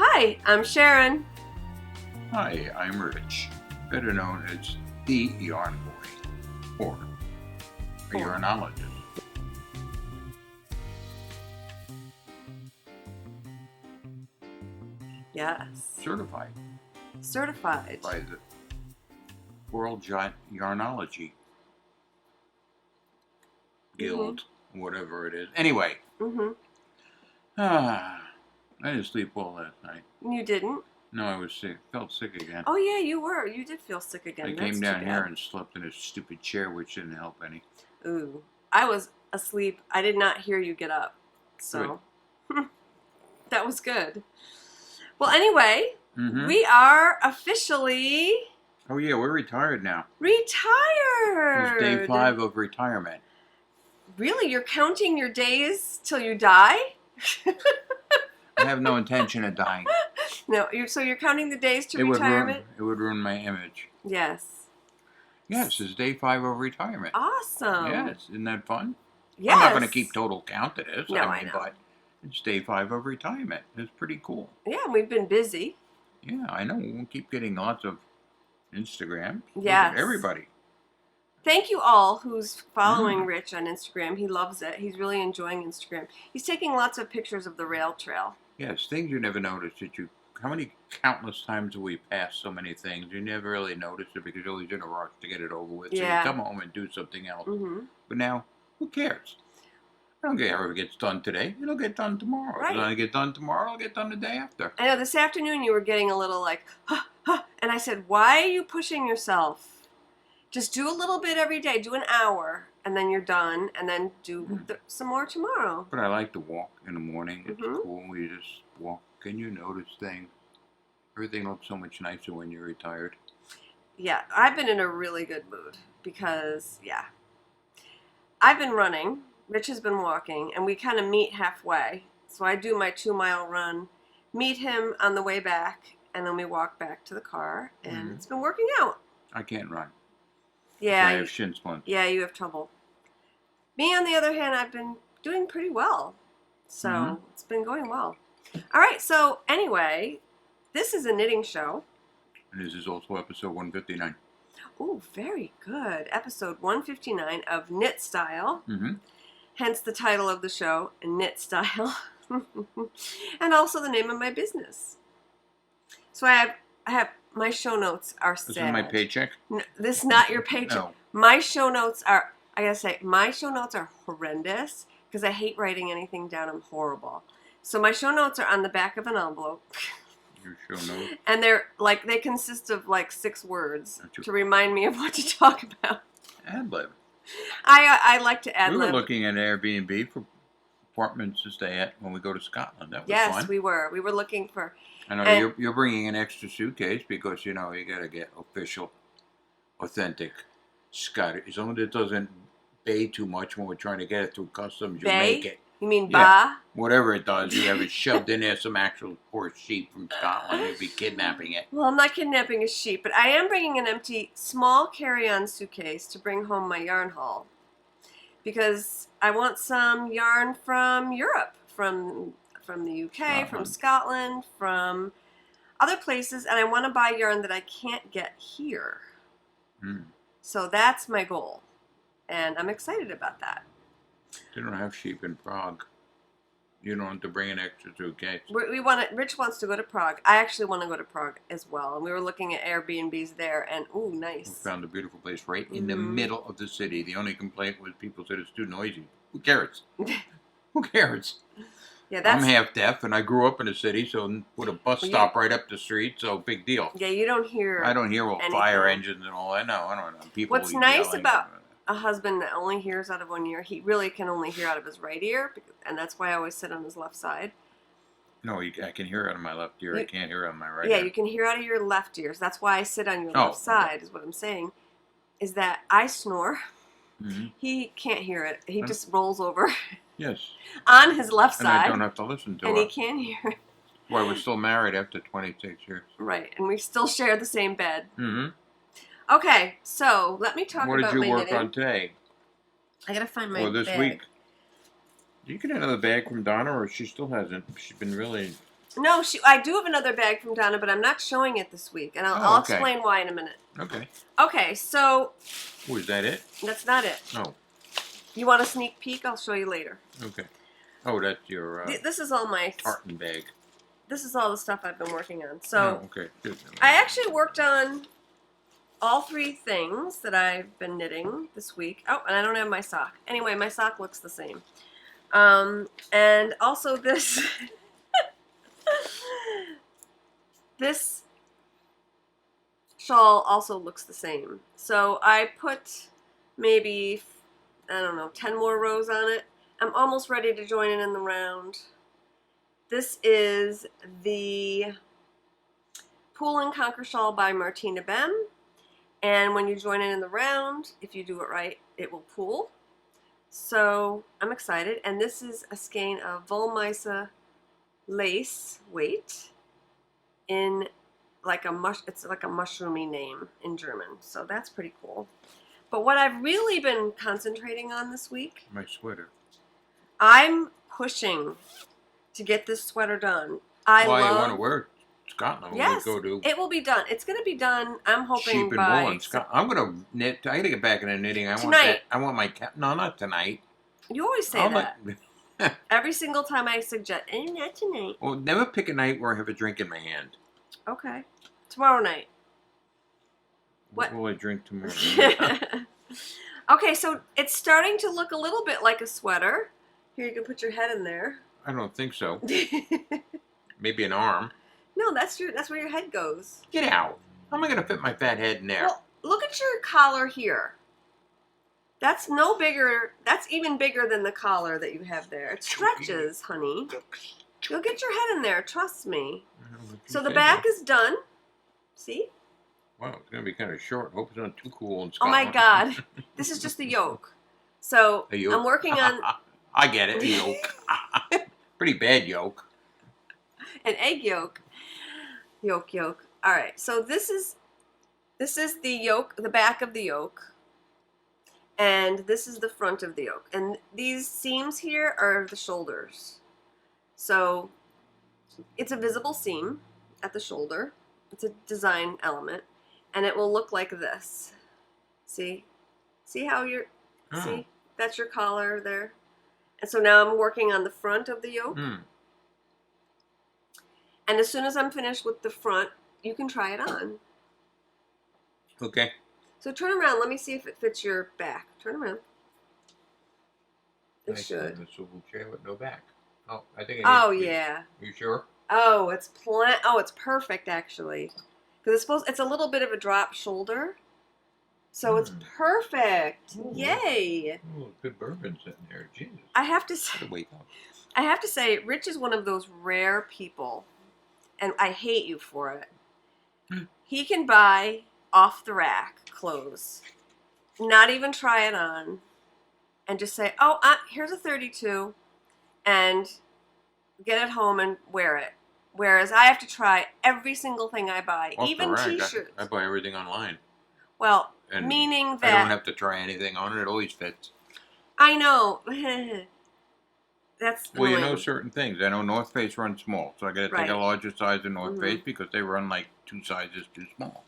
Hi, I'm Sharon. Hi, I'm Rich, better known as TheYarnboy, or a yarnologist. Yes. Certified by the World Yarnology Guild, whatever it is. Anyway, I didn't sleep well last night. You didn't? No, I was sick. Felt sick again. Oh yeah, you were. You did feel sick again. I came down here and slept in a stupid chair, which didn't help any. Ooh, I was asleep. I did not hear you get up, so that was good. Well, anyway, we are officially. Oh yeah, we're retired now. Retired. It's day 5 of retirement. Really, you're counting your days till you die? I have no intention of dying. No, so you're counting the days to retirement? It would ruin my image. Yes. Yes, it's day 5 of retirement. Awesome. Yes, isn't that fun? Yes. I'm not going to keep total count of this. No, I know. But it's day 5 of retirement. It's pretty cool. Yeah, we've been busy. Yeah, I know. We'll keep getting lots of Instagram. Yes. Everybody. Thank you all who's following Rich on Instagram. He loves it. He's really enjoying Instagram. He's taking lots of pictures of the rail trail. Yes, things you never noticed that you... How many countless times have we passed so many things? You never really noticed it because you're always in a rush to get it over with. Yeah. So you come home and do something else. But now, who cares? I don't care if it gets done today. It'll get done tomorrow. Right. If it doesn't get done tomorrow, it'll get done the day after. I know this afternoon you were getting a little like, and I said, why are you pushing yourself? Just do a little bit every day. Do an hour, and then you're done, and then do some more tomorrow. But I like to walk in the morning. It's cool. You just walk and you notice things. Everything looks so much nicer when you're retired. Yeah, I've been in a really good mood because, I've been running. Rich has been walking, and we kind of meet halfway. So I do my 2-mile run, meet him on the way back, and then we walk back to the car, and it's been working out. I can't run. Yeah. I have shin splints. Yeah, you have trouble. Me, on the other hand, I've been doing pretty well. So it's been going well. All right, so anyway, this is a knitting show. And this is also episode 159. Oh, very good. Episode 159 of Knit Style. Hence the title of the show, Knit Style. And also the name of my business. So I have my show notes are sad. This is my paycheck? No, this is not your paycheck. No. My show notes are, I gotta say, my show notes are horrendous because I hate writing anything down. I'm horrible. So my show notes are on the back of an envelope. Your show notes? And they're like, they consist of like 6 words to remind me of what to talk about. Ad-lib. I like to ad-lib. We were looking at Airbnb for apartments to stay at when we go to Scotland. That was fun. Yes, we were. We were looking for... I know you're bringing an extra suitcase because, you know, you got to get official, authentic Scottish. As long as it doesn't bay too much when we're trying to get it through customs, you make it. You mean ba? Whatever it does, you have it shoved in there, some actual poor sheep from Scotland. You'd be kidnapping it. Well, I'm not kidnapping a sheep, but I am bringing an empty, small carry-on suitcase to bring home my yarn haul. Because I want some yarn from Europe, from the UK, from Scotland, from other places, and I want to buy yarn that I can't get here. So that's my goal, and I'm excited about that. They don't have sheep in Prague. You don't have to bring an extra suitcase. Rich wants to go to Prague. I actually want to go to Prague as well, and we were looking at Airbnbs there, and ooh, nice. We found a beautiful place right in the middle of the city. The only complaint was people said it's too noisy. Who cares? Who cares? Yeah, I'm half deaf, and I grew up in the city, so with a bus stop right up the street, so big deal. Yeah, you don't hear. I don't hear all fire engines and all that. No, I don't know. People. What's nice about a husband that only hears out of one ear, he really can only hear out of his right ear, and that's why I always sit on his left side. No, I can hear out of my left ear. I can't hear out of my right ear. Yeah, you can hear out of your left ear. So that's why I sit on your left side, is what I'm saying. Is that I snore. He can't hear it. He just rolls over. Yes. On his left side. And I don't have to listen to it. And he can't hear it. Well, we're still married after 26 years. Right, and we still share the same bed. Okay, so let me talk about my knitting. What did you work on today? I gotta find my bag. This week. Did you get another bag from Donna, or she still hasn't? She's been really No, I do have another bag from Donna, but I'm not showing it this week, and I'll okay. explain why in a minute. Okay. Okay, so Oh, is that it? that's not it. Oh. You want a sneak peek? I'll show you later. Okay. Oh, that's your This is all my tartan bag. This is all the stuff I've been working on. So oh, okay. Good. I actually worked on all 3 things that I've been knitting this week. Oh, and I don't have my sock. Anyway, my sock looks the same. And also this this shawl also looks the same. So I put maybe, I don't know, 10 more rows on it. I'm almost ready to join it in the round. This is the Pool and Conquer shawl by Martina Behm. And when you join it in the round, if you do it right, it will pool. So I'm excited. And this is a skein of Wollmeise lace weight in like it's like a mushroomy name in German. So that's pretty cool. But what I've really been concentrating on this week, My sweater. I'm pushing to get this sweater done. Why you want to wear it? Scotland. Yes, We'll go to it will be done. It's going to be done. I'm hoping sheep and by wool in Scotland. I'm going to knit. I got to get back into knitting. I Tonight. want that. I want my cap. No, not tonight. You always say that. Every single time I suggest, not tonight. Well, never pick a night where I have a drink in my hand. Okay. Tomorrow night. What will I drink tomorrow? Okay, so it's starting to look a little bit like a sweater. Here, you can put your head in there. I don't think so. Maybe an arm. No, that's where your head goes. Get out. How am I going to fit my fat head in there? Well, look at your collar here. That's no bigger. That's even bigger than the collar that you have there. It stretches, honey. You'll get your head in there. Trust me. So the back is done. See? Wow, it's going to be kind of short. Hope it's not too cool in Oh Scotland. my God. This is just the yoke. So A yoke. I'm working on I get it. A yoke. Pretty bad yoke. an egg yolk. Yolk. All right. So this is the yoke, the back of the yoke. And this is the front of the yoke. And these seams here are the shoulders. So it's a visible seam at the shoulder. It's a design element. And it will look like this. See? See how you're... Oh. See? That's your collar there. And so now I'm working on the front of the yoke. Mm. And as soon as I'm finished with the front, you can try it on. Okay. So turn around. Let me see if it fits your back. Turn around. It I should. sit in a swivel chair with no back. Oh, I think. Oh yeah. You sure? Oh, it's it's perfect actually, because it's a little bit of a drop shoulder, so it's perfect. Ooh. Yay! Oh, good bourbon sitting there. Jesus. I have to say, Wake up. I have to say, Rich is one of those rare people, and I hate you for it. He can buy off the rack clothes, not even try it on, and just say, "Oh, here's a 32," and get it home and wear it. Whereas I have to try every single thing I buy, Off even the rack. T-shirts. I buy everything online. Well, And meaning that I don't have to try anything on it. It always fits. I know. That's Well, you annoying. know certain things. I know North Face runs small, so I got to take Right. a larger size of North Mhm. Face because they run like 2 sizes too small.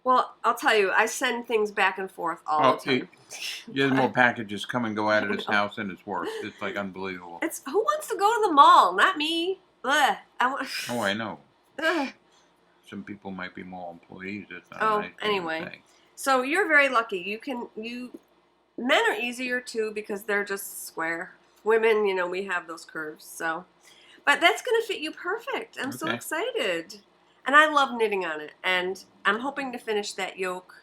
Well, I'll tell you, I send things back and forth all the time. There's more packages come and go out of this I know. house than it's worth. It's like unbelievable. It's who wants to go to the mall? Not me. Ugh. Oh, I know. Ugh. Some people might be mall employees. That's not Oh, a nice thing to anyway. say. So you're very lucky. Men are easier too because they're just square. Women, we have those curves. So, but that's gonna fit you perfect. I'm so Okay. excited, and I love knitting on it. And I'm hoping to finish that yoke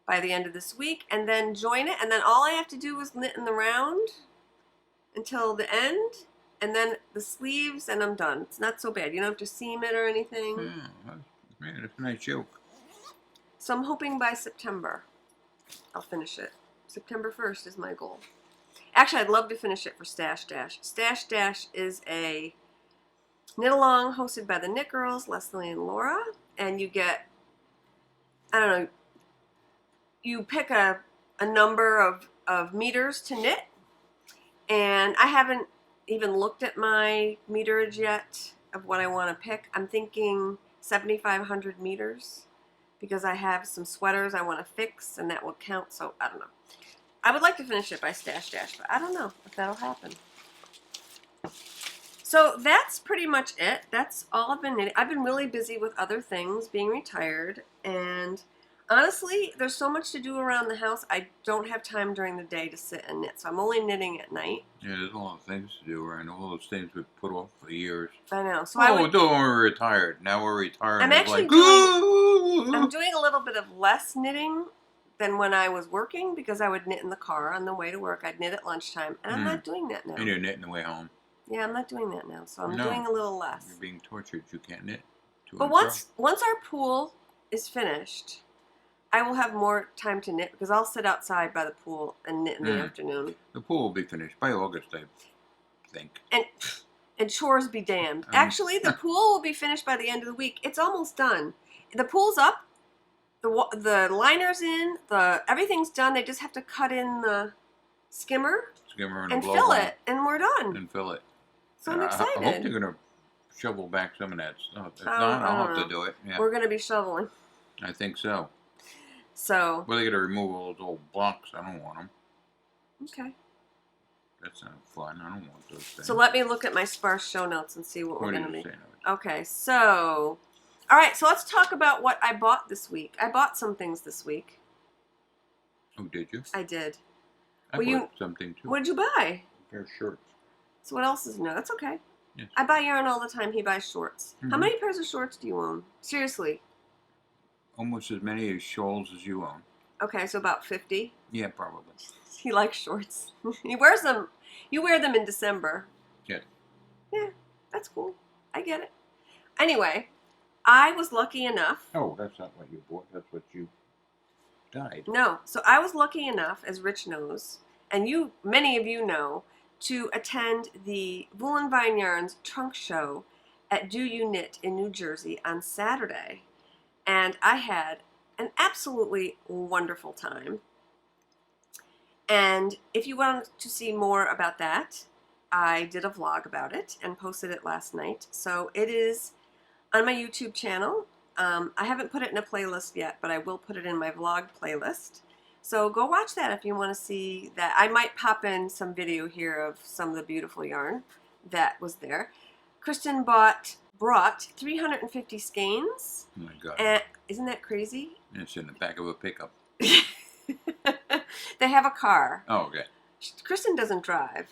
by the end of this week, and then join it. And then all I have to do is knit in the round until the end, and then the sleeves, and I'm done. It's not so bad. You don't have to seam it or anything. Man, it's a nice yoke. So I'm hoping by September I'll finish it. September 1st is my goal. Actually, I'd love to finish it for Stash Dash. Stash Dash is a knit-along hosted by the Knit Girls, Leslie and Laura. And you get, I don't know, you pick a number of meters to knit. And I haven't even looked at my meterage yet of what I want to pick. I'm thinking 7,500 meters because I have some sweaters I want to fix and that will count. So I don't know. I would like to finish it by Stash Dash, but I don't know if that'll happen. So that's pretty much it. That's all I've been knitting. I've been really busy with other things, being retired, and honestly, there's so much to do around the house. I don't have time during the day to sit and knit, so I'm only knitting at night. Yeah, there's a lot of things to do, and all those things we've put off for years. I know. So don't we're retired. Now we're retired. I'm actually like, I'm doing a little bit of less knitting than when I was working because I would knit in the car on the way to work. I'd knit at lunchtime, and I'm not doing that now. And you're knitting the way home. Yeah, I'm not doing that now, so I'm doing a little less. You're being tortured. You can't knit. But once our pool is finished, I will have more time to knit because I'll sit outside by the pool and knit in the afternoon. The pool will be finished by August, I think. And chores be damned. Actually, the pool will be finished by the end of the week. It's almost done. The pool's up. The liner's in. Everything's done. They just have to cut in the skimmer and fill it, and we're done. And fill it. So I'm excited. I hope they're going to shovel back some of that stuff. If not, I'll have to do it. Yeah. We're going to be shoveling. I think so. So. Well, they got to remove all those old blocks. I don't want them. Okay. That's not fun. I don't want those things. So let me look at my sparse show notes and see what we're going to be. Okay, so. All right, so let's talk about what I bought this week. I bought some things this week. Oh, did you? I did. I bought something too. What did you buy? A pair of shorts. So what else is new? That's okay. Yes. I buy yarn all the time. He buys shorts. How many pairs of shorts do you own? Seriously. Almost as many as shawls as you own. Okay, so about 50? Yeah, probably. He likes shorts. He wears them. You wear them in December. Yes. Yeah, that's cool. I get it. Anyway, I was lucky enough. Oh, that's not what you bought. That's what you dyed. No. So I was lucky enough, as Rich knows, and many of you know, to attend the Wool and Vine Yarns trunk show at Do You Knit in New Jersey on Saturday. And I had an absolutely wonderful time. And if you want to see more about that, I did a vlog about it and posted it last night. So it is on my YouTube channel. I haven't put it in a playlist yet, but I will put it in my vlog playlist. So go watch that if you want to see that. I might pop in some video here of some of the beautiful yarn that was there. Kristen brought 350 skeins. Oh my God. And isn't that crazy? It's in the back of a pickup. They have a car. Oh, okay. Kristen doesn't drive.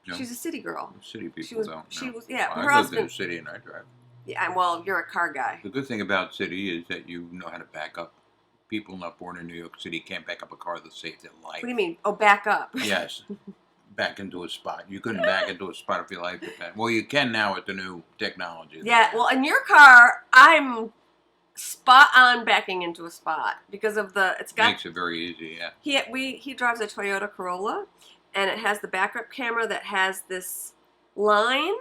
No. She's a city girl. City people don't. Yeah, well, her I husband. live in the city and I drive. Yeah, well, you're a car guy. The good thing about city is that you know how to back up. People not born in New York City can't back up a car that saves their life. What do you mean? Oh, back up. Yes. Back into a spot. You couldn't back into a spot if your life depended. Well, you can now with the new technology. Yeah, well, in your car, I'm spot on backing into a spot because of Makes it very easy, yeah. He drives a Toyota Corolla, and it has the backup camera that has this line.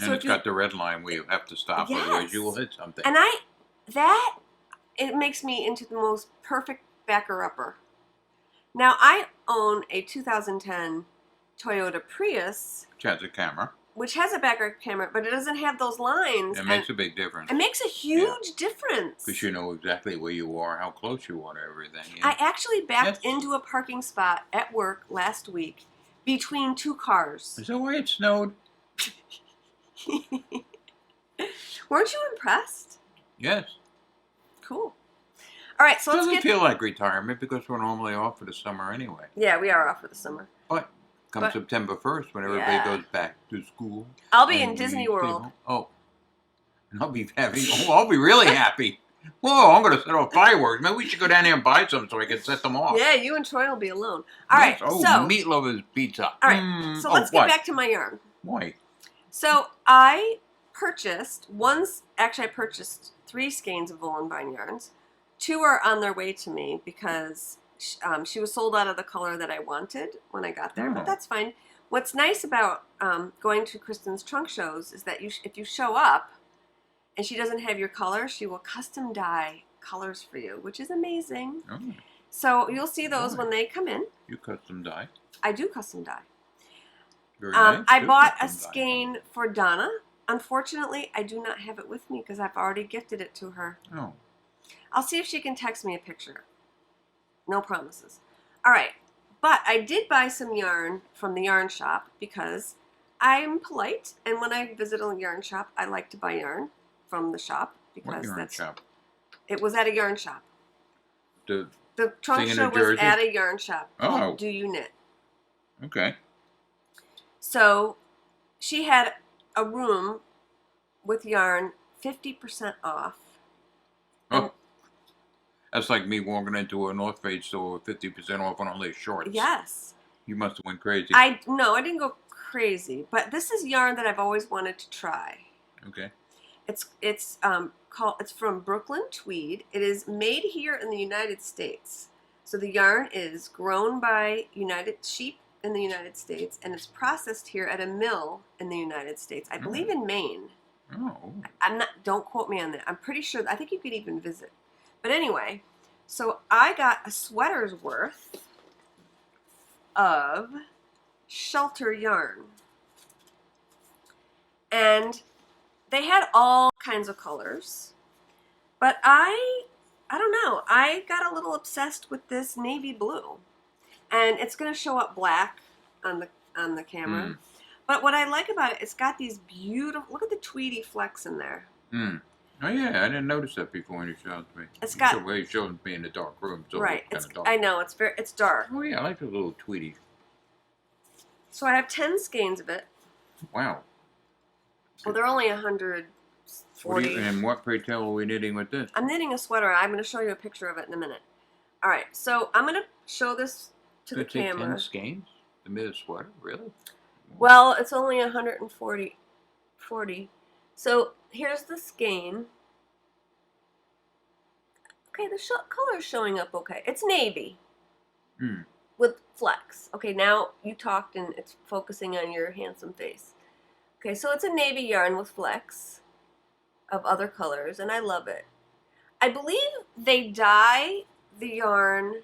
And it's got the red line where you have to stop, otherwise you will hit something. And it makes me into the most perfect backer-upper. Now, I own a 2010 Toyota Prius. Which has a camera. Which has a backup camera, but it doesn't have those lines. It makes a big difference. It makes a huge difference. Because you know exactly where you are, how close you are to everything. Yeah. I actually backed into a parking spot at work last week between two cars. Is that why it snowed? Weren't you impressed? Yes. Cool. All right, so let's get... It doesn't feel like retirement because we're normally off for the summer anyway. Yeah, we are off for the summer. But come September 1st, when everybody goes back to school. I'll be in Disney World. Oh. And I'll be happy. Oh, I'll be really happy. Whoa, I'm going to set off fireworks. Maybe we should go down there and buy some so I can set them off. Yeah, you and Troy will be alone. All right, so... Meat Lover's pizza. All right, so let's get back to my yarn. Why? So I purchased, I purchased 3 skeins of Wool and Vine yarns. 2 are on their way to me because she was sold out of the color that I wanted when I got there, but that's fine. What's nice about going to Kristen's trunk shows is that if you show up and she doesn't have your color, she will custom dye colors for you, which is amazing. Oh. So you'll see those when they come in. You custom dye? I do custom dye. Very nice. I bought a skein for Donna unfortunately, I do not have it with me because I've already gifted it to her. Oh. I'll see if she can text me a picture. No promises. All right. But I did buy some yarn from the yarn shop because I'm polite, and when I visit a yarn shop, I like to buy yarn from the shop because What yarn shop? It was at a yarn shop. The trunk thing in show New was Jersey? at a yarn shop called Oh. Do You Knit. Okay. So she had a room with yarn 50% off. Oh. That's like me walking into a North Face store with 50% off on all their shorts. Yes. You must have went crazy. No, I didn't go crazy, but this is yarn that I've always wanted to try. Okay. It's from Brooklyn Tweed. It is made here in the United States. So the yarn is grown by sheep in the United States, and it's processed here at a mill in the United States. I believe in Maine. Oh. Don't quote me on that. I'm pretty sure, I think you could even visit. But anyway, so I got a sweater's worth of shelter yarn. And they had all kinds of colors. But I don't know. I got a little obsessed with this navy blue. And it's going to show up black on the camera. Mm. But what I like about it, it's got these beautiful, look at the tweedy flecks in there. Mm. Oh yeah, I didn't notice that before when you showed it to me. It's got the way you showed me in the dark room. So right. It's dark. I know it's dark. Oh yeah, I like the little tweedy. So I have 10 skeins of it. Wow. Well, they're only 140. And what, pray tell, are we knitting with this? I'm knitting a sweater. I'm going to show you a picture of it in a minute. All right, so I'm going to show this to the camera. 10 skeins to knit a sweater, really? Well, it's only 140. So here's the skein. Okay, the color's showing up okay. It's navy with flecks. Okay, now you talked and it's focusing on your handsome face. Okay, so it's a navy yarn with flecks of other colors, and I love it. I believe they dye the yarn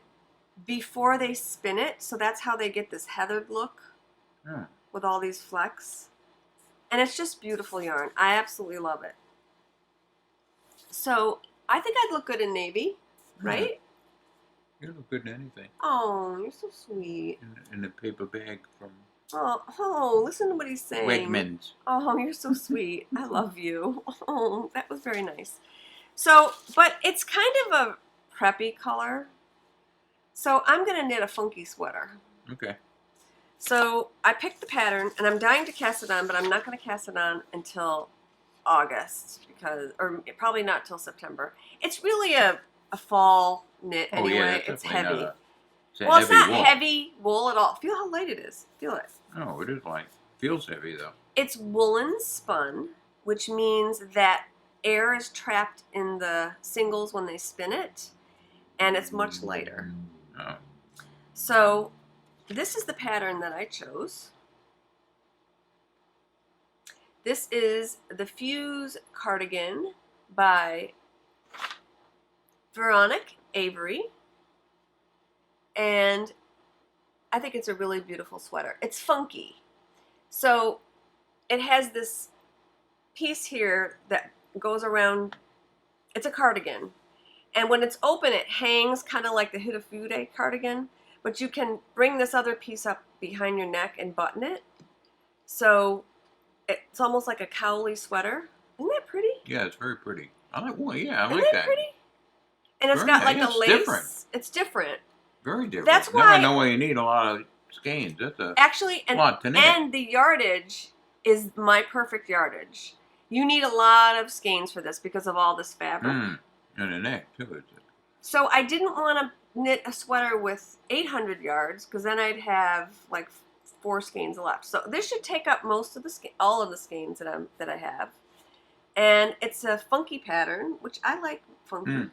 before they spin it, so that's how they get this heathered look with all these flecks. And it's just beautiful yarn. I absolutely love it. So I think I'd look good in navy, right? You look good in anything. Oh, you're so sweet. In a paper bag from Listen to what he's saying. Wegmans. Oh, you're so sweet. I love you. Oh, that was very nice. So, but it's kind of a preppy color. So I'm going to knit a funky sweater. Okay. So I picked the pattern, and I'm dying to cast it on, but I'm not going to cast it on until August, or probably not till September. It's really a fall knit anyway. Yeah, it's heavy. It's not wool. heavy wool at all. Feel how light it is. Feel it. Oh, it is light. Feels heavy though. It's woolen spun, which means that air is trapped in the singles when they spin it, and it's much lighter. Oh. So this is the pattern that I chose. This is the Fuse Cardigan by Veronik Avery, and I think it's a really beautiful sweater. It's funky. So it has this piece here that goes around. It's a cardigan. And when it's open, it hangs kind of like the Hitafude cardigan. But you can bring this other piece up behind your neck and button it. So it's almost like a cowly sweater. Isn't that pretty? Yeah, it's very pretty. I like that. Isn't that pretty? And it's got like a lace. Different. It's different. Very different. That's why. Now I know why you need a lot of skeins. That's a lot to knit. And the yardage is my perfect yardage. You need a lot of skeins for this because of all this fabric. And the neck too. So I didn't want to knit a sweater with 800 yards because then I'd have like 4 skeins left. So this should take up most of all of the skeins that I have. And it's a funky pattern, which I like funky.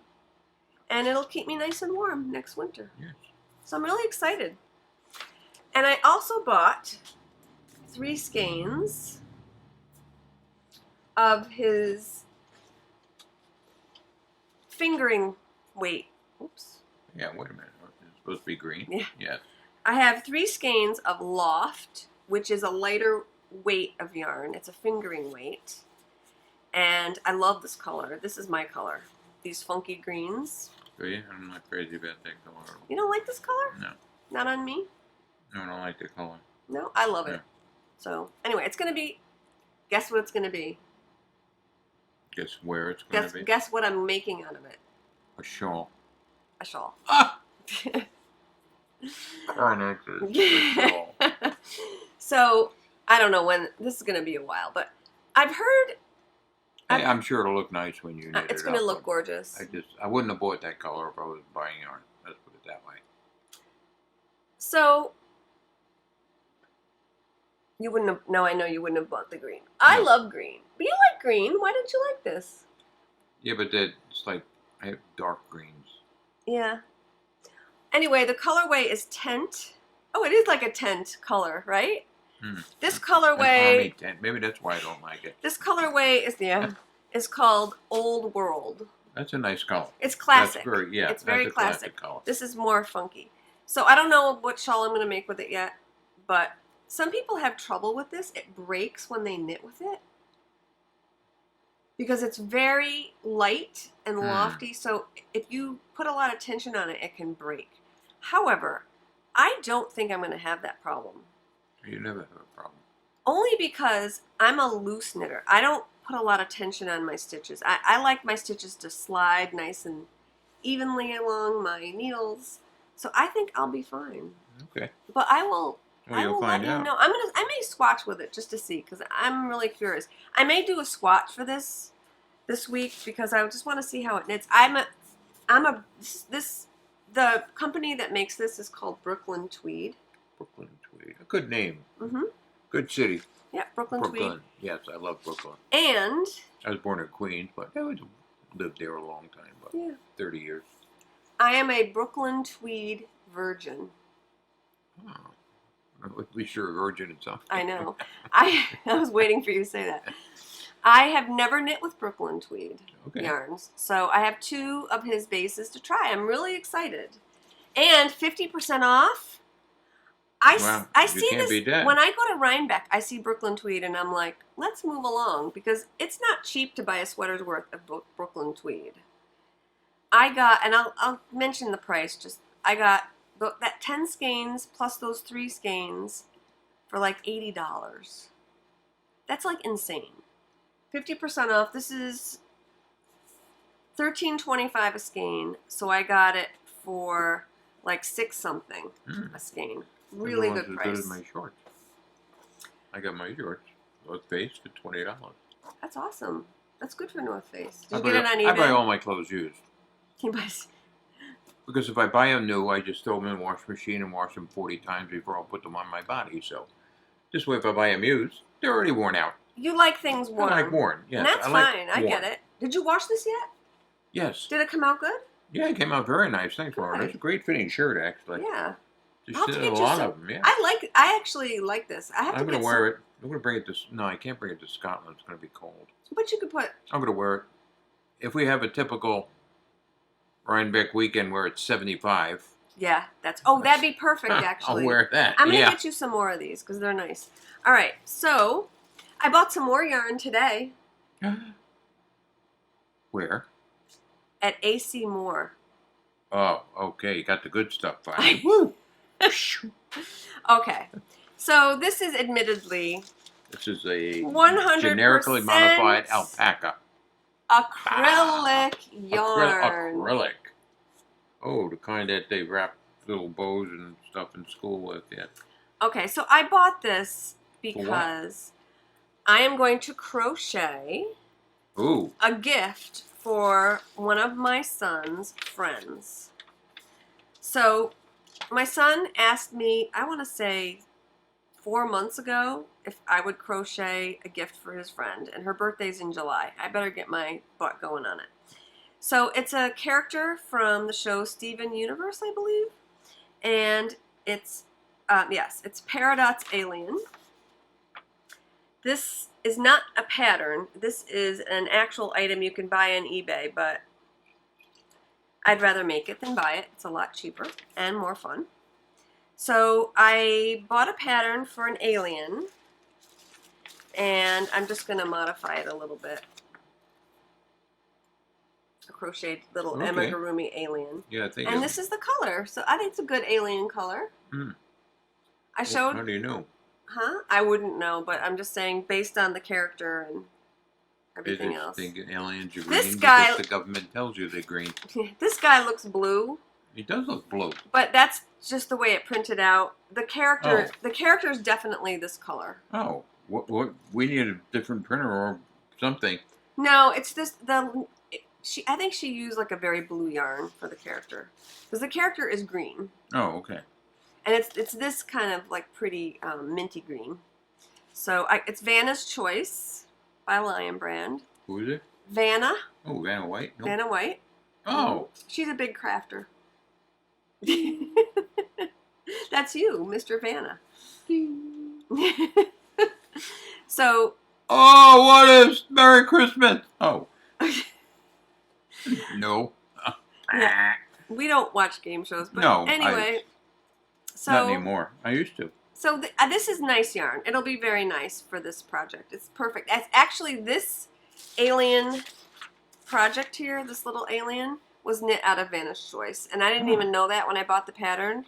And it'll keep me nice and warm next winter. Yes. So I'm really excited. And I also bought 3 skeins of his fingering weight. Oops. Yeah, wait a minute. It's supposed to be green. Yeah. Yes. I have 3 skeins of Loft, which is a lighter weight of yarn. It's a fingering weight. And I love this color. This is my color. These funky greens. So yeah, I'm not crazy about that color. You don't like this color? No. Not on me? No, I don't like the color. No? I love No. it. So, anyway, it's going to be, guess what it's going to be? Guess where it's going to be? Guess what I'm making out of it? A shawl. A shawl. Ah! Carnixes. A shawl. So, I don't know when, this is going to be a while, but I've heard... Hey, I'm sure it'll look nice when you knit it it's going to up, look but gorgeous. I wouldn't have bought that color if I was buying yarn. Let's put it that way. So, you wouldn't have, no, I know you wouldn't have bought the green. I love green. But you like green. Why don't you like this? Yeah, but it's like, I have dark greens. Yeah. Anyway, the colorway is tent. Oh, it is like a tent color, right? This colorway... Army tent. Maybe that's why I don't like it. This colorway is called Old World. That's a nice color. It's classic. It's very a classic. color. This is more funky. So I don't know what shawl I'm going to make with it yet, but some people have trouble with this. It breaks when they knit with it because it's very light and lofty. So if you put a lot of tension on it, it can break. However, I don't think I'm going to have that problem. You never have a problem. Only because I'm a loose knitter. I don't put a lot of tension on my stitches. I like my stitches to slide nice and evenly along my needles. So I think I'll be fine. Okay. But I will You'll let find you out. know. I may swatch with it just to see because I'm really curious. I may do a swatch for this week because I just want to see how it knits. The company that makes this is called Brooklyn Tweed. Brooklyn Tweed. A good name. Mm-hmm. Good city. Yeah, Brooklyn Tweed. Yes, I love Brooklyn. And I was born in Queens, but I lived there a long time, about 30 years. I am a Brooklyn Tweed virgin. Oh. At least you're a virgin and something. I know. I was waiting for you to say that. I have never knit with Brooklyn Tweed yarns, so I have 2 of his bases to try. I'm really excited. And 50% off. I see this when I go to Rhinebeck. I see Brooklyn Tweed, and I'm like, let's move along because it's not cheap to buy a sweater's worth of Brooklyn Tweed. I got, and I'll mention the price. I got that 10 skeins plus those 3 skeins for like $80. That's like insane. 50% off. This is $13.25 a skein, so I got it for like $6 something a skein. Really good price. As good as my shorts. I got my shorts, North Face, for $20. That's awesome. That's good for North Face. Did you get it on eBay? I buy all my clothes used. You buy. Because if I buy them new, I just throw them in the wash machine and wash them 40 times before I'll put them on my body. So this way, if I buy them used, they're already worn out. You like things worn. I like worn, yes. And that's fine. I get it. Did you wash this yet? Yes. Did it come out good? Yeah, it came out very nice. Thanks, Lauren. It's a great fitting shirt, actually. Yeah. Just did a lot of them, yeah. I actually like this. I'm going to wear it. I'm going to bring it to... No, I can't bring it to Scotland. It's going to be cold. But you could put... I'm going to wear it. If we have a typical Rhinebeck weekend where it's 75... Yeah, that'd be perfect, actually. I'll wear that. I'm going to get you some more of these because they're nice. All right, so I bought some more yarn today. Where? At AC Moore. Oh, okay. You got the good stuff, finally. Woo! Okay, so this is admittedly... This is a 100% generically modified alpaca. Acrylic yarn. Acrylic. Oh, the kind that they wrap little bows and stuff in school with, yeah. Okay, so I bought this because I am going to crochet a gift for one of my son's friends. So my son asked me, I want to say 4 months ago, if I would crochet a gift for his friend, and her birthday's in July. I better get my butt going on it. So it's a character from the show Steven Universe, I believe, and it's it's Peridot's Alien. This is not a pattern. This is an actual item you can buy on eBay, but I'd rather make it than buy it. It's a lot cheaper and more fun. So I bought a pattern for an alien, And I'm just going to modify it a little bit. A crocheted little amigurumi alien. Yeah, I think. And this is the color, so I think it's a good alien color. I showed. How do you know? Huh? I wouldn't know, but I'm just saying based on the character and everything else. Think aliens are green This guy, because the government tells you they're green. This guy looks blue. He does look blue. But that's just the way it printed out. The character, the character is definitely this color. Oh, what? We need a different printer or something. No, it's this. I think she used like a very blue yarn for the character, because the character is green. Oh, okay. And it's this kind of like pretty minty green. So it's Vanna's Choice by Lion Brand. Who is it? Vanna. Oh, Vanna White. Nope. Vanna White. Oh. She's a big crafter. That's you, Mr. Vanna. So. Oh, what is Merry Christmas? Oh. No. Yeah. We don't watch game shows, but no, anyway. So, not anymore. I used to. So this is nice yarn. It'll be very nice for this project. It's perfect. Actually, this alien project here, this little alien, was knit out of Vanna's Choice. And I didn't even know that when I bought the pattern.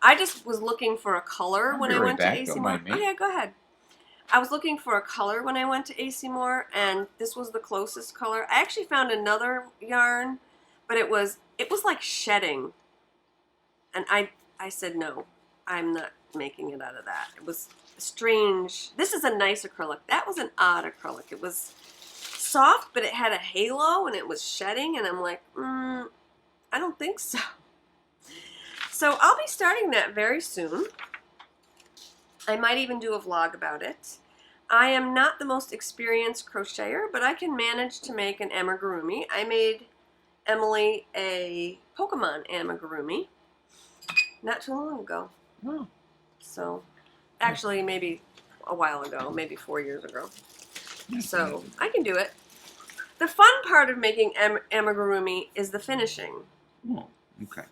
I just was looking for a color when I went to AC Moore. Oh, yeah, go ahead. I was looking for a color when I went to AC Moore, and this was the closest color. I actually found another yarn, but it was like shedding. And I said, no, I'm not making it out of that. It was strange. This is a nice acrylic. That was an odd acrylic. It was soft, but it had a halo, and it was shedding, and I'm like, I don't think so. So I'll be starting that very soon. I might even do a vlog about it. I am not the most experienced crocheter, but I can manage to make an amigurumi. I made Emily a Pokemon amigurumi not too long ago. Oh. So, actually, maybe a while ago, maybe 4 years ago. So, I can do it. The fun part of making amigurumi is the finishing. Oh, okay.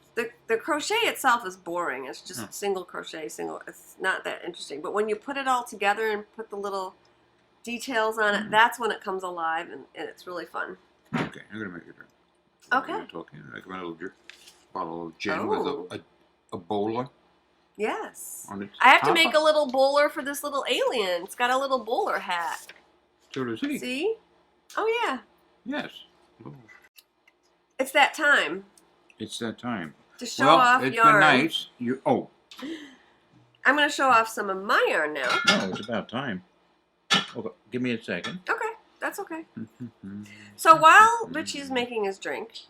The crochet itself is boring. It's just single crochet, it's not that interesting. But when you put it all together and put the little details on it, that's when it comes alive, and it's really fun. Okay, I'm going to make a drink. Okay. I'm talking like a little bottle of gin with a bowler. Yes. On its I have to top. make a little bowler for this little alien. It's got a little bowler hat. So does he. See? Oh, yeah. Yes. Oh. It's that time. It's that time. To show off it's yarn. Been nice. I'm going to show off some of my yarn now. No, it's about time. Okay, give me a second. Okay, that's okay. So while Richie's making his drink,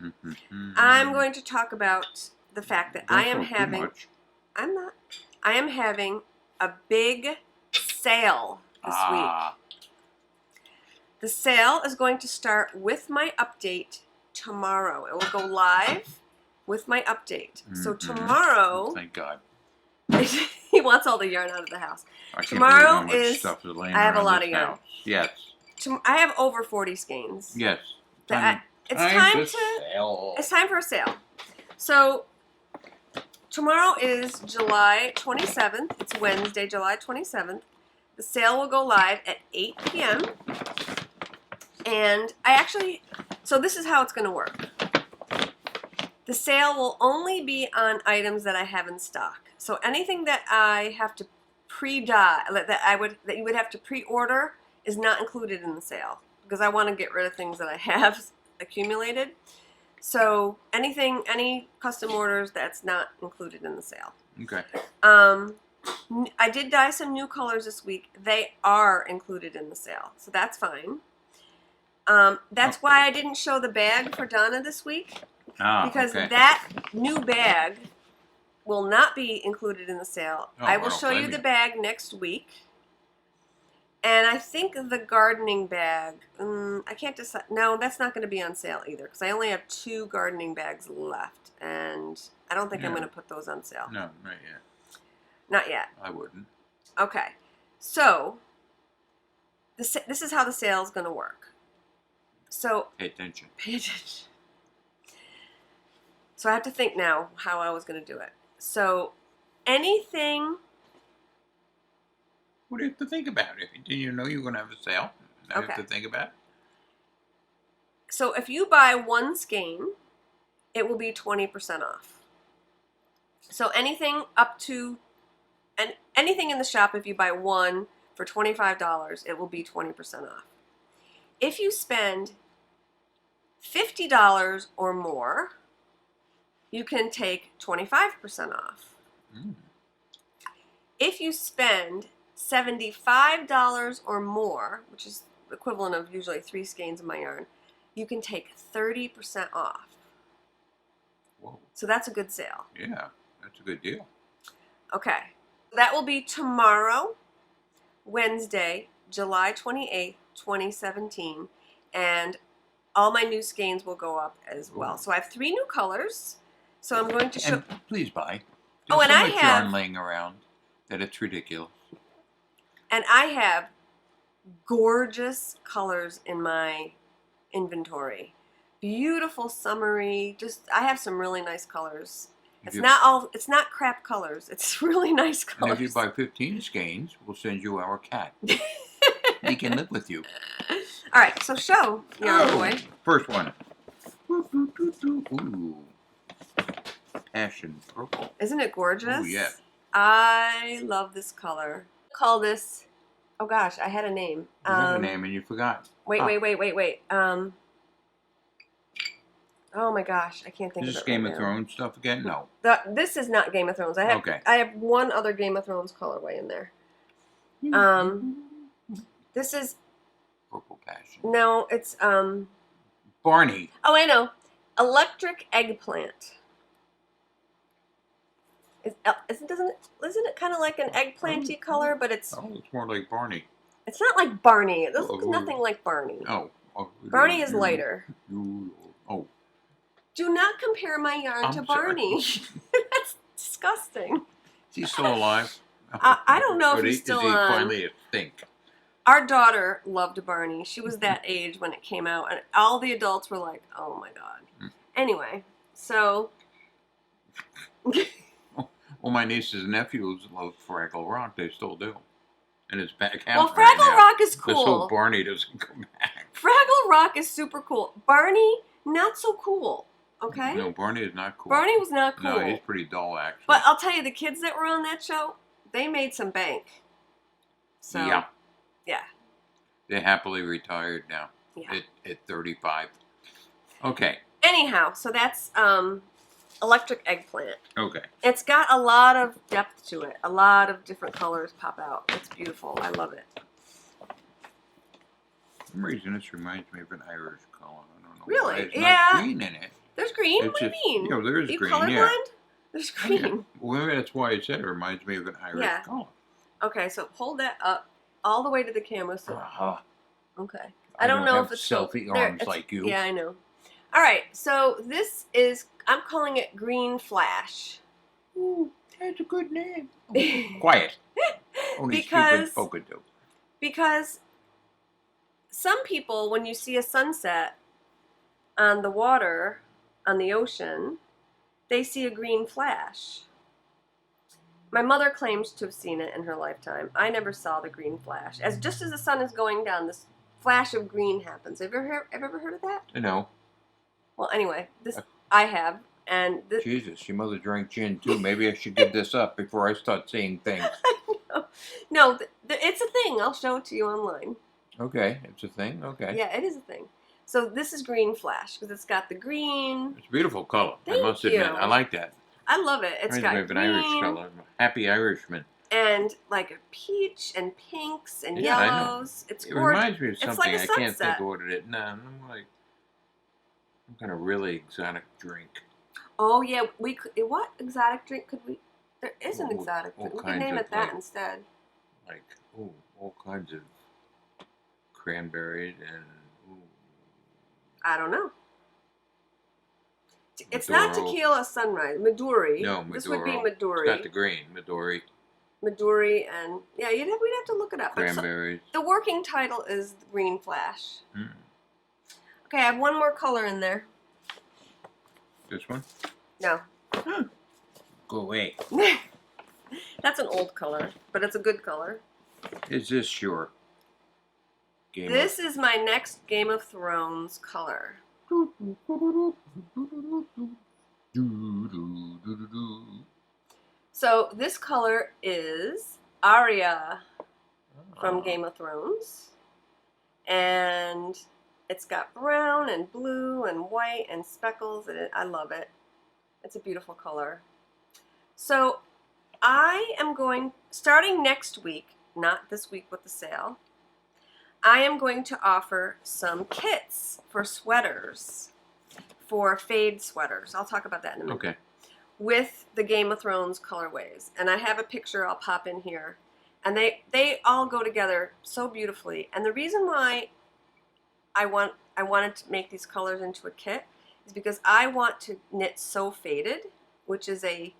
I'm going to talk about the fact that I am having a big sale this week. The sale is going to start with my update tomorrow. It will go live with my update. So tomorrow... Thank God. He wants all the yarn out of the house. Tomorrow is... Stuff is laying I have a lot of yarn. yarn. Yes. I have over 40 skeins. Yes. It's time for a sale. So tomorrow is July 27th. It's Wednesday, July 27th. The sale will go live at 8 p.m. And so this is how it's going to work. The sale will only be on items that I have in stock. So anything that I have to pre-dye, that you would have to pre-order, is not included in the sale, because I want to get rid of things that I have accumulated. So any custom orders, that's not included in the sale. Okay. I did dye some new colors this week. They are included in the sale, so that's fine. That's why I didn't show the bag for Donna this week, because that new bag will not be included in the sale. I will show you the bag next week. And I think the gardening bag, I can't decide. No, that's not going to be on sale either, because I only have 2 gardening bags left, and I don't think I'm going to put those on sale. No, not yet. Not yet. I wouldn't. Okay. So, this is how the sale is going to work. So, Pay attention. Pay attention. So I have to think now how I was going to do it. So anything What do you have to think about it? Do you know you're going to have a sale? I Okay. have to think about it. So if you buy one skein, it will be 20% off. So anything up to, and anything in the shop, if you buy one for $25, it will be 20% off. If you spend $50 or more, you can take 25% off. Mm. If you spend $75 or more, which is the equivalent of usually 3 skeins of my yarn, you can take 30% off. Whoa. So that's a good sale. Yeah, that's a good deal. Okay, that will be tomorrow, Wednesday, July 28th, 2017, and all my new skeins will go up as well. So I have 3 new colors. So I'm going to show. And please buy. Oh, There's and so I much have. yarn laying around that it's ridiculous. And I have gorgeous colors in my inventory. Beautiful summery. I have some really nice colors. It's not crap colors. It's really nice colors. And if you buy 15 skeins, we'll send you our cat. He can live with you. All right, so show, Yarnboy. First one. Ooh. Passion purple. Isn't it gorgeous? Oh, yeah. I love this color. Call this, oh gosh, I had a name. You had a name and you forgot. Wait. Oh my gosh, I can't think Is of it. this Game right of now. Thrones stuff again? No. This is not Game of Thrones. I have one other Game of Thrones colorway in there. This is Purple Passion. no, it's Barney. Oh, I know. Electric Eggplant. Isn't it kind of like an eggplanty color, but it's more like Barney. It's not like Barney. It looks nothing like Barney. Oh. Barney is lighter. Oh. Do not compare my yarn to Barney. That's disgusting. Is he still alive? I don't know if he's still on. Is he on. finally a stink? Our daughter loved Barney. She was that age when it came out, and all the adults were like, "Oh my god." Anyway, so. Well, my nieces and nephews love Fraggle Rock. They still do. And it's back out. Well, Fraggle Rock is cool. Let's hope Barney doesn't come back. Fraggle Rock is super cool. Barney, not so cool. Okay? No, Barney is not cool. Barney was not cool. No, he's pretty dull, actually. But I'll tell you, the kids that were on that show, they made some bank. So, yeah. They happily retired now. Yeah. At 35. Okay. Anyhow, so that's Electric Eggplant. Okay. It's got a lot of depth to it. A lot of different colors pop out. It's beautiful. I love it. For some reason, this reminds me of an Irish color. I don't know. Really? Why. It's Yeah. not green in it. There's green? What do you mean? Yeah, there is Are you green. colorblind? Yeah. There's green. Yeah. Well, maybe that's why I said it reminds me of an Irish color. Okay, so hold that up all the way to the camera. So. Okay. I I don't know if it's selfie arms like you. Yeah, I know. All right, so this is, I'm calling it Green Flash. Ooh, that's a good name. Quiet. Only because, stupid folk could do. Because some people, when you see a sunset on the water, on the ocean, they see a green flash. My mother claims to have seen it in her lifetime. I never saw the green flash. Just as the sun is going down, this flash of green happens. Have you ever heard of that? No. Well, anyway, this I have, and this, Jesus, your mother drank gin too. Maybe I should give this up before I start seeing things. No, it's a thing. I'll show it to you online. Okay, it's a thing. Okay. Yeah, it is a thing. So this is Green Flash because it's got the green. It's a beautiful color. Thank I must admit, you. I like that. I love it. It's got an green Irish color. Happy Irishman. and like a peach and pinks and Yeah, I know. yellows. It's It gorgeous. reminds me of something. It's like a I sunset. can't think of what it is. No, I'm like some kind of really exotic drink. Oh yeah, we could. What exotic drink could we? There is an All- exotic all drink. We could kinds name of, it that like- instead. Like all kinds of cranberries and I don't know. It's not Maduro. tequila sunrise. Midori. No, Maduro. This would be It's Midori. got the green Midori, Midori and yeah, we'd have to look it up. But cranberries. the working title is Green Flash. Mm. Okay, I have one more color in there. This one? No. Go away. That's an old color, but it's a good color. is this your Game This is my next Game of Thrones color. So this color is Aria from Game of Thrones. And it's got brown and blue and white and speckles, and I love it. It's a beautiful color. So I am going, starting next week, not this week with the sale, I am going to offer some kits for sweaters, for fade sweaters. I'll talk about that in a minute. Okay. With the Game of Thrones colorways. And I have a picture I'll pop in here. And they all go together so beautifully. And the reason why I wanted to make these colors into a kit is because I want to knit So Faded, which is a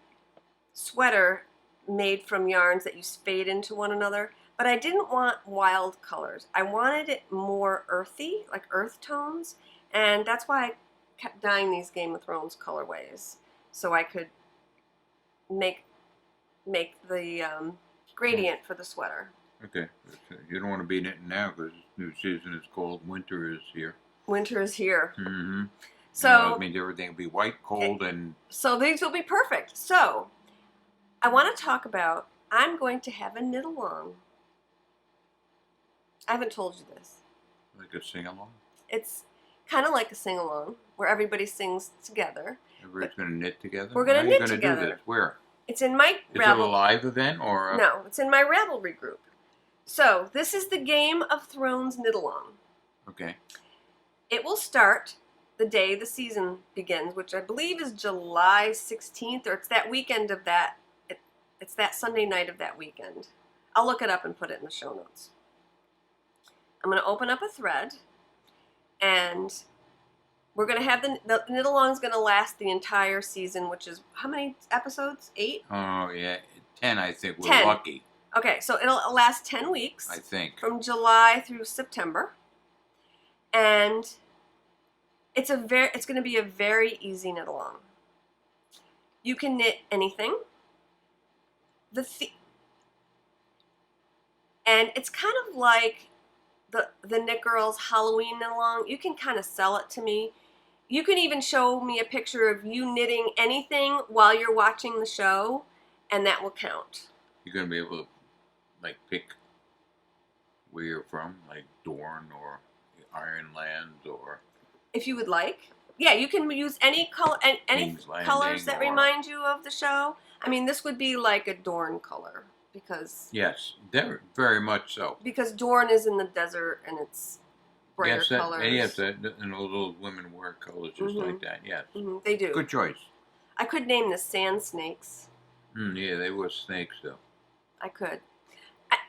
sweater made from yarns that you fade into one another. But I didn't want wild colors. I wanted it more earthy, like earth tones. And that's why I kept dyeing these Game of Thrones colorways, so I could make the gradient for the sweater. Okay. You don't want to be knitting now because new season is cold. Winter is here. Winter is here. Mm-hmm. So it means everything will be white, cold, and... So these will be perfect. So I want to talk about, I'm going to have a knit-along. I haven't told you this. Like a sing-along? It's kind of like a sing-along where everybody sings together. Everybody's going to knit together? We're going to knit How are you going to do this? Where? It's in my Is it a live event or? No, it's in my Ravelry group. So this is the Game of Thrones knit-along. Okay. It will start the day the season begins, which I believe is July 16th, or it's that weekend of that. It's that Sunday night of that weekend. I'll look it up and put it in the show notes. I'm going to open up a thread, and we're going to have the knit-along is going to last the entire season, which is how many episodes? 8? Oh, yeah. 10, I think. We're 10. lucky. Okay, so it'll last 10 weeks. I think. From July through September. And it's going to be a very easy knit-along. You can knit anything. And it's kind of like the Knit Girls Halloween knit-along. You can kind of sell it to me. You can even show me a picture of you knitting anything while you're watching the show, and that will count. You're going to be able to, like, pick where you're from, like Dorne or Ironland or... If you would like. Yeah, you can use any color, any colors that remind you of the show. I mean, this would be like a Dorne color because... Yes, very much so. Because Dorne is in the desert and it's brighter colors. Yes, and those women wear colors just like that, yes. Mm-hmm, they do. Good choice. I could name this Sand Snakes. Yeah, they were snakes, though. I could.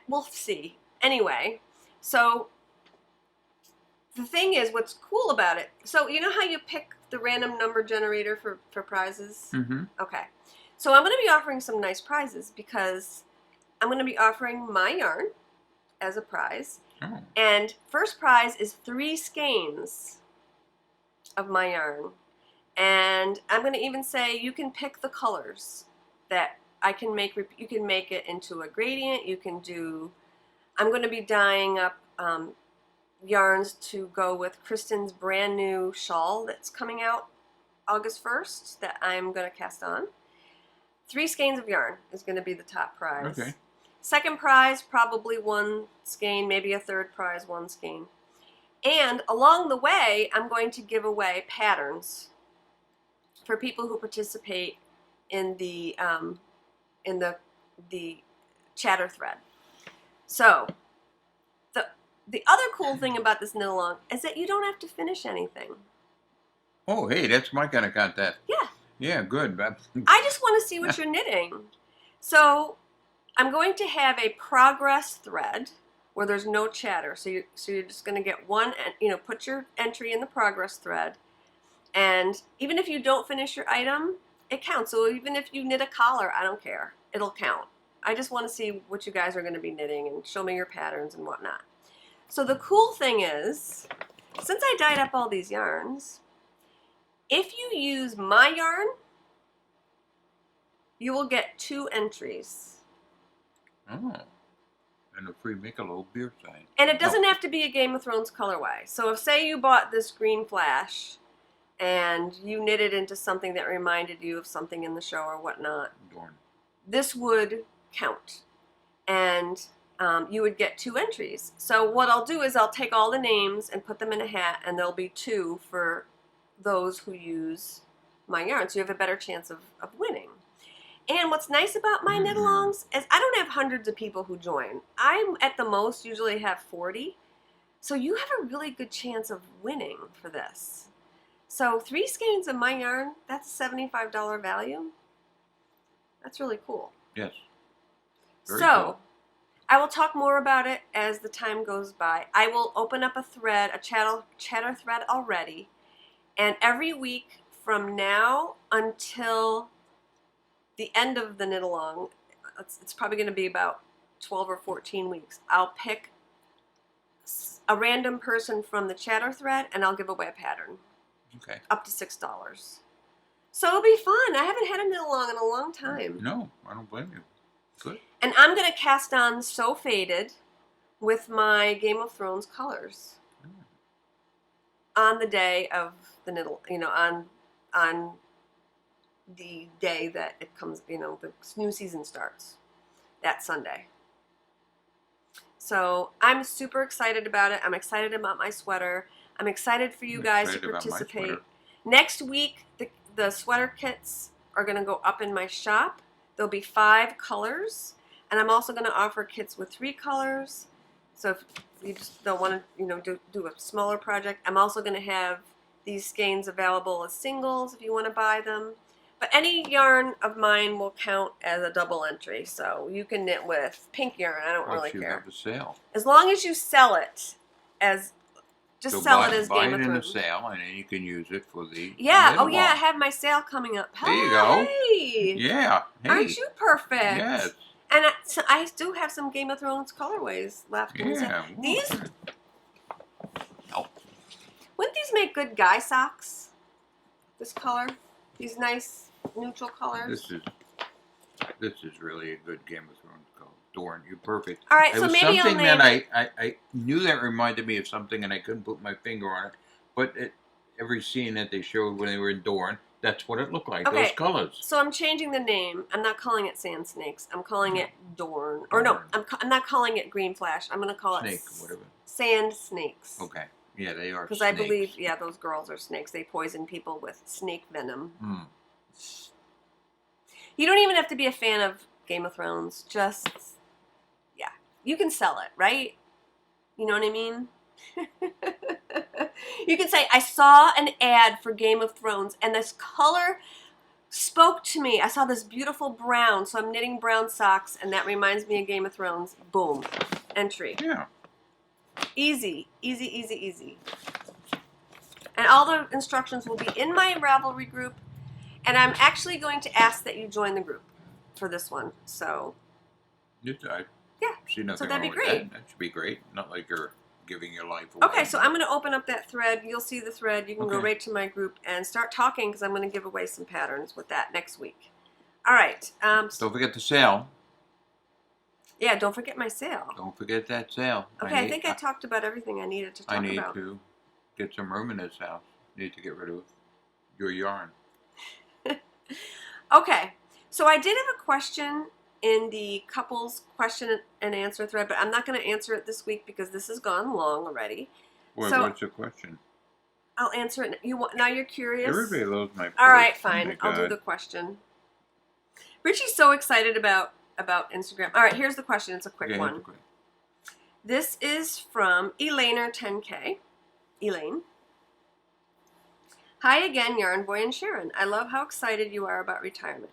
We'll see. Anyway, so the thing is, what's cool about it, so you know how you pick the random number generator for prizes? Mm-hmm. Okay. So I'm going to be offering some nice prizes because I'm going to be offering my yarn as a prize. Oh. And first prize is 3 skeins of my yarn. And I'm going to even say you can pick the colors that I can make. You can make it into a gradient. You can do, I'm going to be dyeing up yarns to go with Kristen's brand new shawl that's coming out August 1st that I'm going to cast on. 3 skeins of yarn is going to be the top prize. Okay. Second prize, probably 1 skein, maybe a third prize, 1 skein. And along the way, I'm going to give away patterns for people who participate in the chatter thread. So the other cool thing about this knit-along is that you don't have to finish anything. Oh, hey, that's my kind of contest. Yeah. Yeah, good. I just want to see what you're knitting. So I'm going to have a progress thread where there's no chatter. So you're just going to get one, put your entry in the progress thread. And even if you don't finish your item, it counts. So even if you knit a collar, I don't care. It'll count. I just want to see what you guys are going to be knitting and show me your patterns and whatnot. So the cool thing is, since I dyed up all these yarns, if you use my yarn, you will get 2 entries. Oh, And a free Michelob beer sign. And it doesn't have to be a Game of Thrones colorway. So if, say, you bought this green flash and you knit it into something that reminded you of something in the show or whatnot, Dorn. this would count. And you would get 2 entries. So what I'll do is I'll take all the names and put them in a hat, and there'll be 2 for those who use my yarn. So you have a better chance of winning. And what's nice about my knit-alongs is I don't have hundreds of people who join. I, at the most, usually have 40. So you have a really good chance of winning for this. So 3 skeins of my yarn, that's a $75 value. That's really cool. Yes. Very Very so, cool. I will talk more about it as the time goes by. I will open up a thread, a chatter thread already. And every week from now until the end of the knit along, it's probably going to be about 12 or 14 weeks, I'll pick a random person from the chatter thread and I'll give away a pattern. Okay. Up to $6. So it'll be fun. I haven't had a knit along in a long time. No, I don't blame you. Good. And I'm going to cast on So Faded with my Game of Thrones colors on the day of the knit, on the day that it comes, the new season starts, that Sunday. So I'm super excited about it. I'm excited about my sweater. I'm excited for you guys to participate. Next week, the sweater kits are going to go up in my shop. There'll be 5 colors, and I'm also going to offer kits with 3 colors. So if you just don't want to, do a smaller project, I'm also going to have these skeins available as singles if you want to buy them. But any yarn of mine will count as a double entry, so you can knit with pink yarn. I don't really care. You have a sale. As long as you sell it as, sell it as Game of Thrones. Buy it in a sale, and then you can use it for the yeah. Oh yeah, I have my sale coming up. There you go. Hey. Yeah. Hey. Aren't you perfect? Yes. And I do have some Game of Thrones colorways left. Yeah. These. Oh. Wouldn't these make good guy socks? This color, these nice neutral colors. This is really a good Game of Thrones color. Dorn, you're perfect. All right, it so was maybe something I'll that I knew that reminded me of something, and I couldn't put my finger on it. But every scene that they showed when they were in Dorn, that's what it looked like. Okay. Those colors. So I'm changing the name. I'm not calling it Sand Snakes. I'm calling it Dorn. Or no, I'm not calling it Green Flash. I'm going to call Snake, it whatever. Sand Snakes. Okay. Yeah, they are. Because I believe, those girls are snakes. They poison people with snake venom. Hmm. You don't even have to be a fan of Game of Thrones. Just, you can sell it, right? You know what I mean? You can say, I saw an ad for Game of Thrones, and this color spoke to me. I saw this beautiful brown, so I'm knitting brown socks, and that reminds me of Game of Thrones. Boom. Entry. Yeah. Easy, easy, easy, easy. And all the instructions will be in my Ravelry group. And I'm actually going to ask that you join the group for this one. So, Yeah. See nothing so that'd be wrong with great. That should be great. Not like you're giving your life away. Okay, so I'm going to open up that thread. You'll see the thread. You can go Okay. right to my group and start talking because I'm going to give away some patterns with that next week. All right. Don't forget the sale. Yeah, don't forget my sale. Don't forget that sale. Okay, I think I talked about everything I needed to talk I need about. to get some room in this house. Need to get rid of your yarn. Okay, so I did have a question in the couples question and answer thread, but I'm not going to answer it this week because this has gone long already. Well, So- what's the question? I'll answer it. Now you're curious? Everybody loves my All right, post. Oh fine. my I'll do God. the question. Richie's so excited about Instagram. All right, here's the question. It's a quick Okay, one. that's great. This is from Elainer10K. Elaine. Hi again, Yarnboy and Sharon. I love how excited you are about retirement.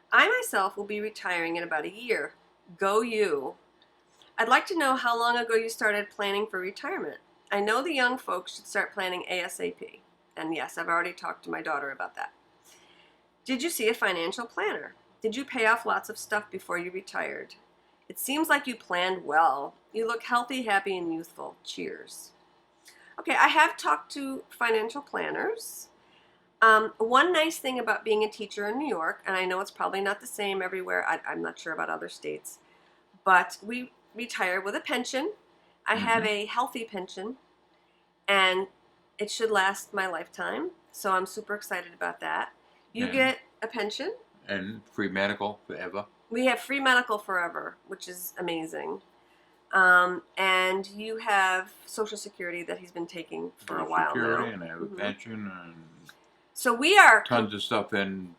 I myself will be retiring in about a year. Go you. I'd like to know how long ago you started planning for retirement. I know the young folks should start planning ASAP. And yes, I've already talked to my daughter about that. Did you see a financial planner? Did you pay off lots of stuff before you retired? It seems like you planned well. You look healthy, happy, and youthful. Cheers. Okay, I have talked to financial planners. One nice thing about being a teacher in New York, and I know it's probably not the same everywhere, I'm not sure about other states, but we retired with a pension. I have Mhm. a healthy pension, and it should last my lifetime. So I'm super excited about that. You And- get a pension. And free medical forever. We have free medical forever, which is amazing. And you have Social Security that he's been taking for a Social while Security, now. and I have a pension, and So we are tons of stuff in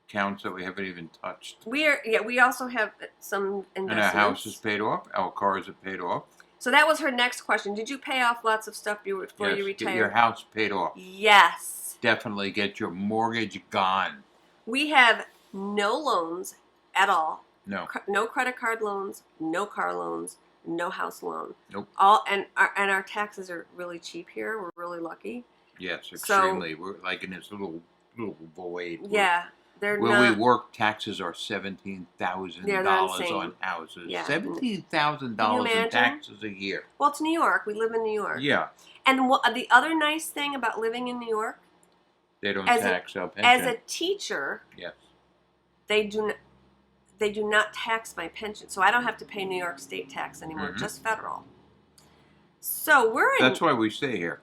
accounts that we haven't even touched. we also have some investments. And our house is paid off. Our cars are paid off. So that was her next question. Did you pay off lots of stuff before Yes, you get retired? your house paid off. Yes. Definitely get your mortgage gone. We have no loans at all. No. No credit card loans, no car loans, no house loan. Nope. And our taxes are really cheap here. We're really lucky. Yes, So- extremely. We're like in this little void. Yeah, they're Where not. we work, taxes are $17,000 Yeah, they're insane. on houses. Yeah. $17,000 Can you in taxes a year. Well, it's New York. We live in New York. Yeah, And the other nice thing about living in New York, they don't As a- tax our pension. as a teacher, Yes. they do not tax my pension, so I don't have to pay New York state tax anymore, Mhm. just federal. So That's why we stay here.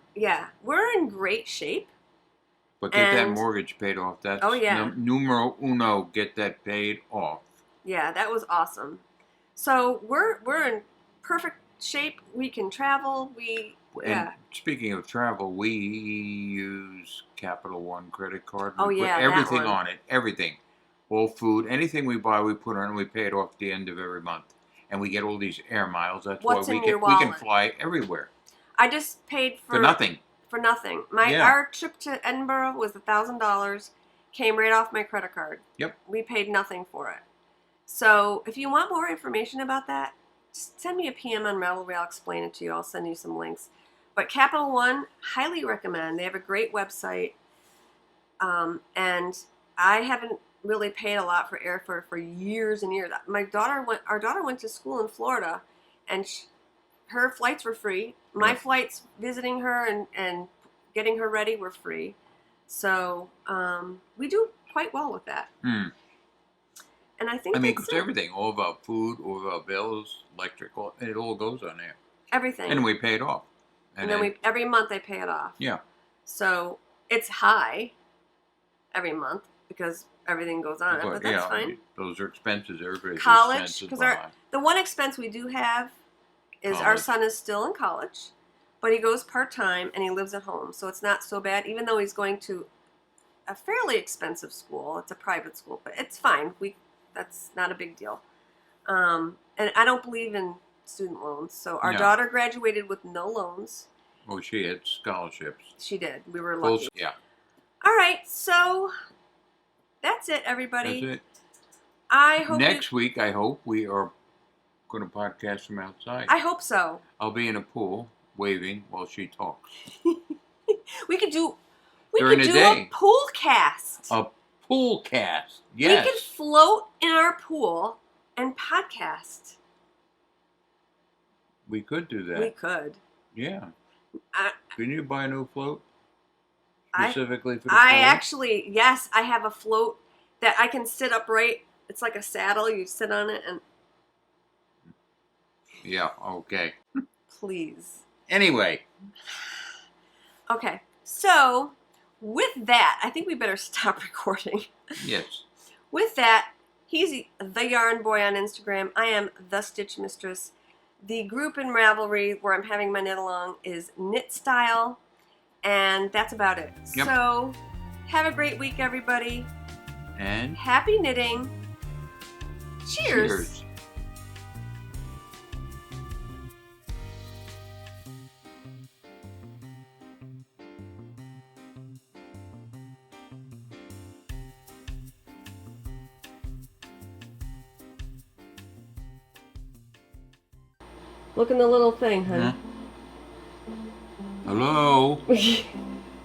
we're in great shape. But get that And- mortgage paid off. That's Oh, yeah. numero uno. Get that paid off. Yeah, that was awesome. So we're in perfect shape. We can travel. And speaking of travel, we use Capital One credit card. Oh, We yeah, put that everything one. on it. Everything. All food. Anything we buy, we put on and we pay it off at the end of every month. And we get all these air miles. That's What's why in we your can wallet? fly everywhere. I just paid For nothing. For nothing. Yeah. Our trip to Edinburgh was $1,000. Came right off my credit card. Yep. We paid nothing for it. So if you want more information about that, just send me a PM on Ravelry. I'll explain it to you. I'll send you some links. But Capital One, highly recommend. They have a great website. And I haven't really paid a lot for airfare for years and years. Our daughter went to school in Florida, and her flights were free. My Yep. flights visiting her and getting her ready were free. So we do quite well with that. And I think because that's it. everything, all of our food, all of our bills, electric, it all goes on there. Everything. And we pay it off. And then every month I pay it off. Yeah. So it's high every month because everything goes on it, but that's fine. Those are expenses. Everybody's College, expenses. because the one expense we do have is our College. son is still in college, but he goes part-time and he lives at home, so it's not so bad, even though he's going to a fairly expensive school. It's a private school, but it's fine. That's not a big deal. And I don't believe in student loans, so our No. daughter graduated with no loans. Well, she had scholarships. She did. We were Full- lucky. yeah. All right, so that's it, everybody. That's it. I hope Next week, I hope we are going to podcast from outside. I hope so. I'll be in a pool waving while she talks. We could do During the a day. pool cast. A pool cast. Yes. We could float in our pool and podcast. We could do that. We could. Yeah. I- Can you buy a new float? I- Specifically for the I pool? actually, yes, I have a float that I can sit upright. It's like a saddle. You sit on it and Yeah, okay. please. Anyway. Okay, so with that, I think we better stop recording. Yes. With that, he's TheYarnboy on Instagram. I am TheStitchmistress. The group in Ravelry where I'm having my knit along is Knit Style, and that's about it. Yep. So, have a great week, everybody. And Happy knitting. Cheers. Look in the little thing, honey. Hello. Oops,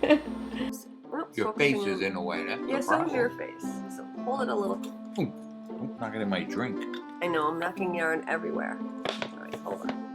Your focusing face on- is in the way. That's Yeah, the so problem. is your face. So hold it a little. Don't knock it in my drink. I know, I'm knocking yarn everywhere. All right, hold on.